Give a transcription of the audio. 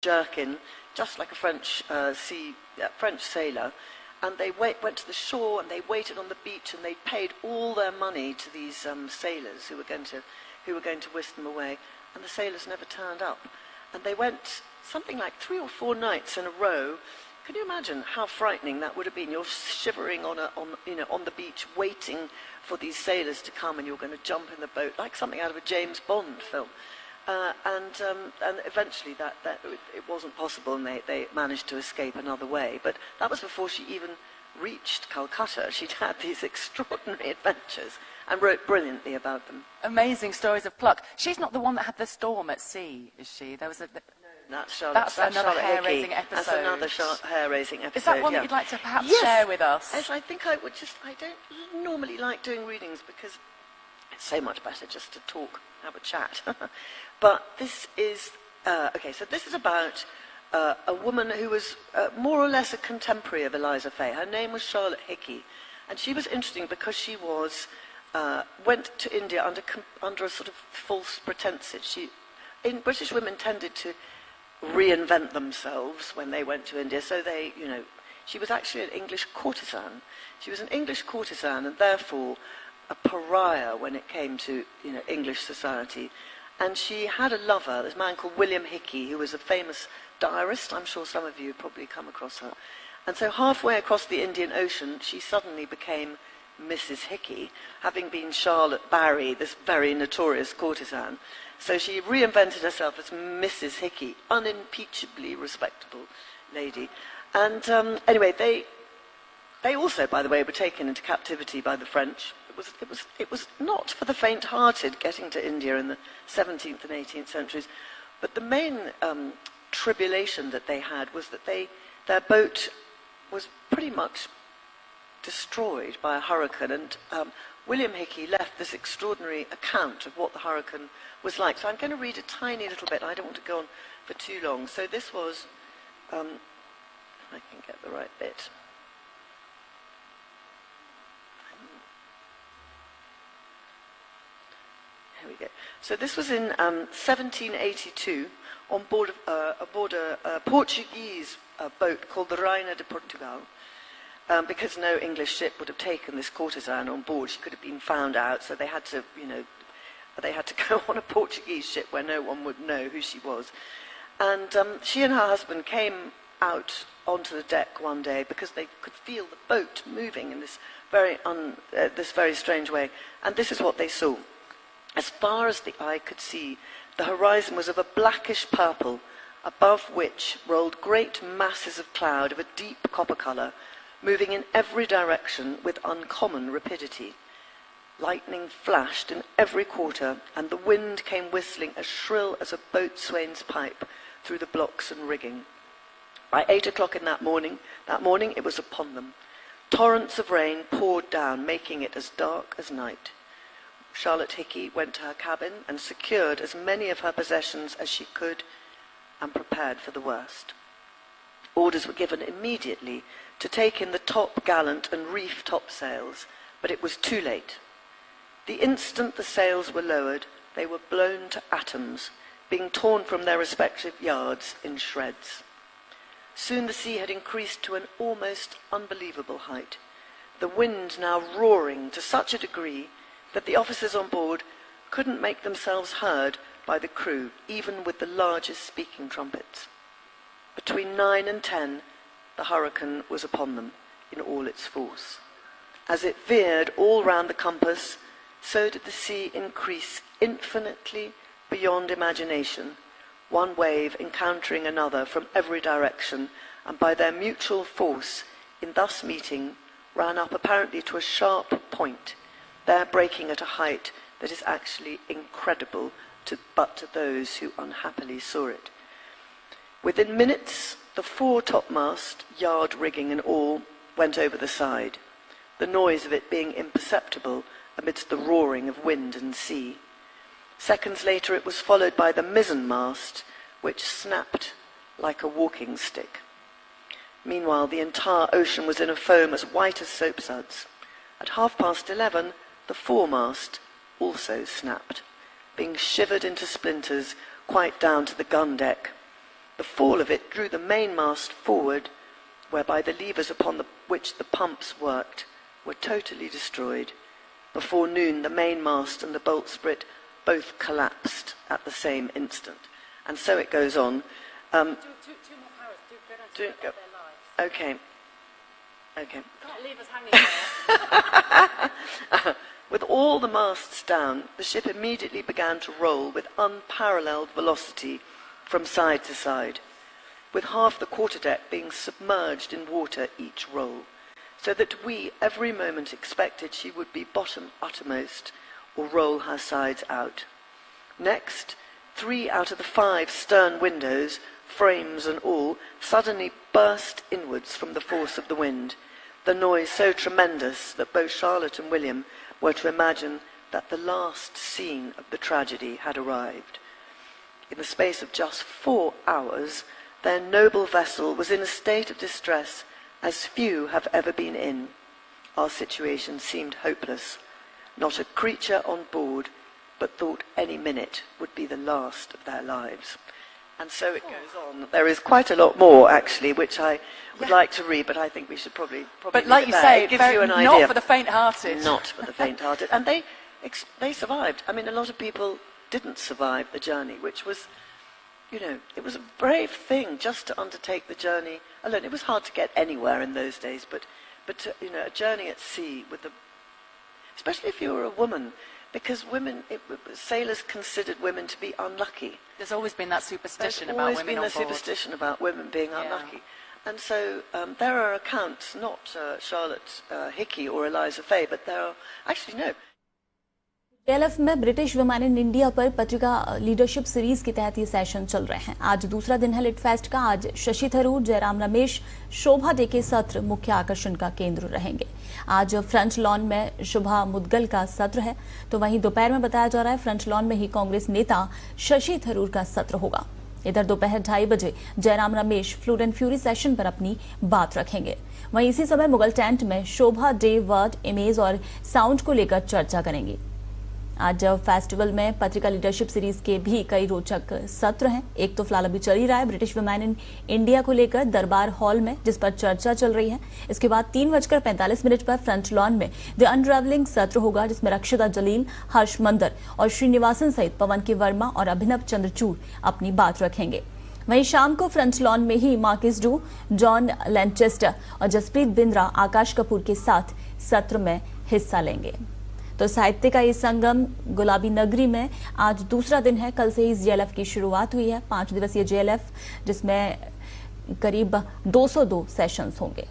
jerkin, just like a French sailor, and they went to the shore and they waited on the beach and they paid all their money to these sailors who were going to whisk them away, and the sailors never turned up. And they went something like 3 or 4 nights in a row. Can you imagine how frightening that would have been? You're shivering on the beach, waiting for these sailors to come, and you're going to jump in the boat like something out of a James Bond film. And eventually it wasn't possible, and they managed to escape another way. But that was before she even reached Calcutta. She'd had these extraordinary adventures and wrote brilliantly about them. Amazing stories of pluck. She's not the one that had the storm at sea, is she? There was a... That's another hair-raising episode. That's another hair-raising episode. Is that one that you'd like to perhaps share with us? Yes, I think I would I don't normally like doing readings because it's so much better just to talk, have a chat. But this is, so this is about a woman who was more or less a contemporary of Eliza Fay. Her name was Charlotte Hickey, and she was interesting because she went to India under a sort of false pretenses. British women tended to reinvent themselves when they went to India, so she was actually an English courtesan. She was an English courtesan and therefore a pariah when it came to English society. And she had a lover, this man called William Hickey, who was a famous diarist. I'm sure some of you have probably come across her. And so halfway across the Indian Ocean, she suddenly became Mrs. Hickey, having been Charlotte Barry, this very notorious courtesan. So she reinvented herself as Mrs. Hickey, unimpeachably respectable lady. And anyway, they also, by the way, were taken into captivity by the French. It was not for the faint-hearted getting to India in the 17th and 18th centuries, but the main tribulation that they had was that their boat was pretty much destroyed by a hurricane, and William Hickey left this extraordinary account of what the hurricane was like. So I'm going to read a tiny little bit. I don't want to go on for too long. So this was, if I can get the right bit. Here we go. So this was in 1782 on board a Portuguese boat called the Rainha de Portugal. Because no English ship would have taken this courtesan on board. She could have been found out, so they had to go on a Portuguese ship where no one would know who she was. And she and her husband came out onto the deck one day because they could feel the boat moving in this very strange way. And this is what they saw. As far as the eye could see, the horizon was of a blackish purple, above which rolled great masses of cloud of a deep copper colour, moving in every direction with uncommon rapidity. Lightning flashed in every quarter, and the wind came whistling as shrill as a boatswain's pipe through the blocks and rigging. By 8 o'clock in that morning it was upon them. Torrents of rain poured down, making it as dark as night. Charlotte Hickey went to her cabin and secured as many of her possessions as she could and prepared for the worst. Orders were given immediately to take in the top gallant and reef topsails, but it was too late. The instant the sails were lowered, they were blown to atoms, being torn from their respective yards in shreds. Soon the sea had increased to an almost unbelievable height, the wind now roaring to such a degree that the officers on board couldn't make themselves heard by the crew, even with the largest speaking trumpets. Between 9 and 10, the hurricane was upon them in all its force. As it veered all round the compass, so did the sea increase infinitely beyond imagination, one wave encountering another from every direction, and by their mutual force in thus meeting, ran up apparently to a sharp point, there breaking at a height that is actually incredible to those who unhappily saw it. Within minutes, the fore-topmast, yard rigging and all, went over the side, the noise of it being imperceptible amidst the roaring of wind and sea. Seconds later it was followed by the mizzenmast, which snapped like a walking stick. Meanwhile, the entire ocean was in a foam as white as soapsuds. At 11:30, the foremast also snapped, being shivered into splinters quite down to the gun deck. The fall of it drew the mainmast forward, whereby the levers upon which the pumps worked were totally destroyed. Before noon, the mainmast and the bowsprit both collapsed at the same instant. And so it goes on. Two more paras. Go down to their lives. Okay. Okay. Can't leave us hanging there. With all the masts down, the ship immediately began to roll with unparalleled velocity from side to side, with half the quarterdeck being submerged in water each roll, so that we every moment expected she would be bottom uttermost or roll her sides out. Next, 3 out of the 5 stern windows, frames and all, suddenly burst inwards from the force of the wind, the noise so tremendous that both Charlotte and William were to imagine that the last scene of the tragedy had arrived. In the space of just 4 hours, their noble vessel was in a state of distress as few have ever been in. Our situation seemed hopeless. Not a creature on board but thought any minute would be the last of their lives. And so it goes on. There is quite a lot more, actually, which I would like to read, but I think we should probably But like you leave it say, there. It gives you an idea. not for the faint-hearted. Not for the faint-hearted. And they survived. I mean, a lot of people didn't survive the journey, which was, it was a brave thing just to undertake the journey alone. It was hard to get anywhere in those days, but a journey at sea especially if you were a woman, because sailors considered women to be unlucky. There's always been that superstition There's about always women been on the board. superstition about women being unlucky. And so there are accounts, not Charlotte Hickey or Eliza Fay, but there are, actually no. JLF में British women in India पर पत्रिका leadership series के तहत ये session चल रहे हैं। आज दूसरा दिन है लिट फेस्ट का। आज शशि थरूर, जयराम रमेश, शोभा डे के सत्र मुख्य आकर्षण का केंद्र रहेंगे। आज फ्रंट लॉन में शुभा मुदगल का सत्र है, तो वहीं दोपहर में बताया जा रहा है फ्रंट लॉन में ही कांग्रेस नेता शशि थरूर का सत्र होगा। इधर दोपहर 2:30 बजे Jairam Ramesh fluid and fury session पर अपनी बात रखेंगे। वहीं इसी समय मुगल टेंट में शोभा डे वर्ड, इमेज और साउंड को लेकर चर्चा करेंगी। आज फेस्टिवल में पत्रिका लीडरशिप सीरीज के भी कई रोचक सत्र हैं। एक तो फिलहाल अभी चल ही रहा है ब्रिटिश वुमेन इन इंडिया को लेकर दरबार हॉल में, जिस पर चर्चा चल रही है। इसके बाद 3:45 पर फ्रंट लॉन में द अनरेवलिंग सत्र होगा, जिसमें रक्षिता जलील, हर्ष मंदर और श्रीनिवासन सहित पवन के वर्मा और अभिनव चंद्रचूड़ अपनी बात रखेंगे। वहीं शाम को फ्रंट लॉन में ही मार्किस डू, जॉन लैनचेस्टर और जसप्रीत बिंद्रा आकाश कपूर के साथ सत्र में हिस्सा लेंगे। तो साहित्य का ये संगम गुलाबी नगरी में आज दूसरा दिन है। कल से ही इस JLF की शुरुआत हुई है, 5 दिवसीय JLF, जिसमें करीब 202 सेशंस होंगे।